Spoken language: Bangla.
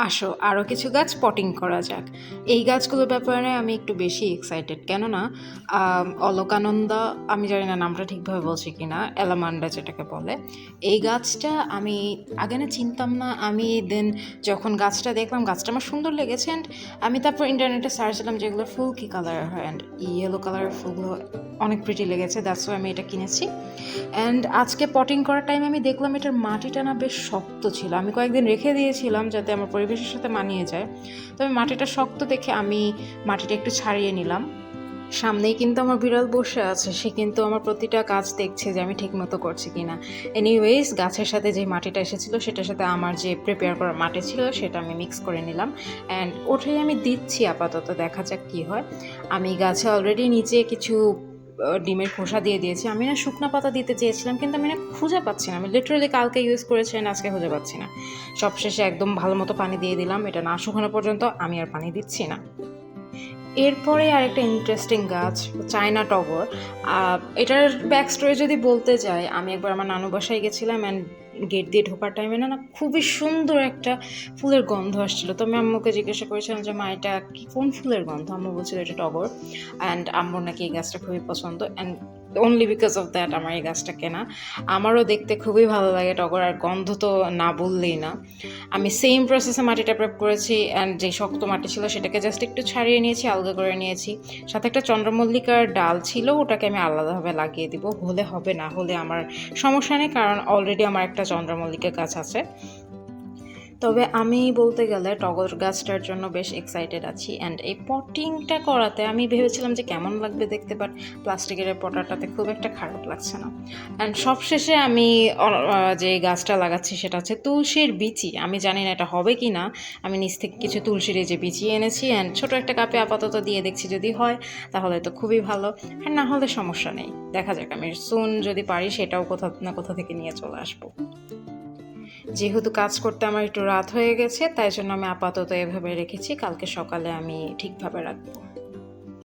আসো আরও কিছু গাছ পটিং করা যাক। এই গাছগুলোর ব্যাপারে আমি একটু বেশি এক্সাইটেড, কেননা অলকানন্দা, আমি জানি না নামটা ঠিকভাবে বলছি কি না, অ্যালামান্ডা যেটাকে বলে, এই গাছটা আমি আগে না চিনতাম না। আমি দেন যখন গাছটা দেখলাম, গাছটা আমার সুন্দর লেগেছে, অ্যান্ড আমি তারপর ইন্টারনেটে সার্চ দিলাম যেগুলো ফুল কী কালার হয়, অ্যান্ড ইয়েলো কালারের ফুলগুলো অনেক প্রিটি লেগেছে, দ্যাটস ওয়াই আমি এটা কিনেছি। অ্যান্ড আজকে পটিং করার টাইমে আমি দেখলাম এটার মাটিটা না বেশ শক্ত ছিল। আমি কয়েকদিন রেখে দিয়েছিলাম যাতে আমার পরিবেশের সাথে মানিয়ে যায়, তবে মাটিটা শক্ত দেখে আমি মাটিটা একটু ছাড়িয়ে নিলাম। সামনেই কিন্তু আমার বিড়াল বসে আছে, সে কিন্তু আমার প্রতিটা কাজ দেখছে যে আমি ঠিক মতো করছি কি না। এনিওয়েজ, গাছের সাথে যে মাটিটা এসেছিলো সেটার সাথে আমার যে প্রিপেয়ার করা মাটি ছিল সেটা আমি মিক্স করে নিলাম, অ্যান্ড ওটাই আমি দিচ্ছি আপাতত, দেখা যাক কী হয়। আমি গাছে অলরেডি নিচে কিছু ডিমের খোসা দিয়ে দিয়েছি। আমি না শুকনো পাতা দিতে চেয়েছিলাম, কিন্তু আমি না খুঁজে পাচ্ছি না। আমি লিটারালি কালকে ইউজ করেছি, আজকে খুঁজে পাচ্ছি না। সবশেষে একদম ভালো মতো পানি দিয়ে দিলাম, এটা না শুকানো পর্যন্ত আমি আর পানি দিচ্ছি না। এরপরে আরেকটা ইন্টারেস্টিং গাছ, চায়না টগর। এটার ব্যাক স্টোরি যদি বলতে যাই, আমি একবার আমার নানু বাসায় গেছিলাম, অ্যান্ড গেট দিয়ে ঢোকার টাইমে না খুবই সুন্দর একটা ফুলের গন্ধ আসছিল। তো আমি আম্মুকে জিজ্ঞাসা করেছিলাম যে মা, এটা কি, কোন ফুলের গন্ধ? আম্মু বলছিল এটা টগর, অ্যান্ড আম্মুর নাকি এই গাছটা খুবই পছন্দ, and only because of that আমার এই গাছটা কেনা। আমারও দেখতে খুবই ভালো লাগে টগর, আর গন্ধ তো না বললেই না। আমি সেম প্রসেসে মাটিটা প্রেপ করেছি, অ্যান্ড যে শক্ত মাটি ছিল সেটাকে জাস্ট একটু ছাড়িয়ে নিয়েছি, আলগা করে নিয়েছি। সাথে একটা চন্দ্রমল্লিকার ডাল ছিল, ওটাকে আমি আলাদাভাবে লাগিয়ে দিব। হলে হবে, না হলে আমার সমস্যা নেই, কারণ অলরেডি আমার একটা চন্দ্রমল্লিকা গাছ আছে। তবে আমি বলতে গেলে টগর গাছটার জন্য বেশ এক্সাইটেড আছি, অ্যান্ড এই পটিংটা করাতে আমি ভেবেছিলাম যে কেমন লাগবে দেখতে, বাট প্লাস্টিকের পটারটাতে খুব একটা খারাপ লাগছে না। অ্যান্ড সবশেষে আমি যে গাছটা লাগাচ্ছি সেটা হচ্ছে তুলসীর বিচি। আমি জানি না এটা হবে কি না, আমি নিচ থেকে কিছু তুলসীর এই যে বিচি এনেছি, অ্যান্ড ছোটো একটা কাপে আপাতত দিয়ে দেখছি, যদি হয় তাহলে তো খুবই ভালো, আর না হলে সমস্যা নেই। দেখা যাক, আমি সুন যদি পারি সেটাও কোথা না কোথা থেকে নিয়ে চলে আসবো। যেহেতু কাজ করতে আমার একটু রাত হয়ে গেছে, তাই জন্য আমি আপাতত এভাবে রেখেছি, কালকে সকালে আমি ঠিকভাবে রাখবো।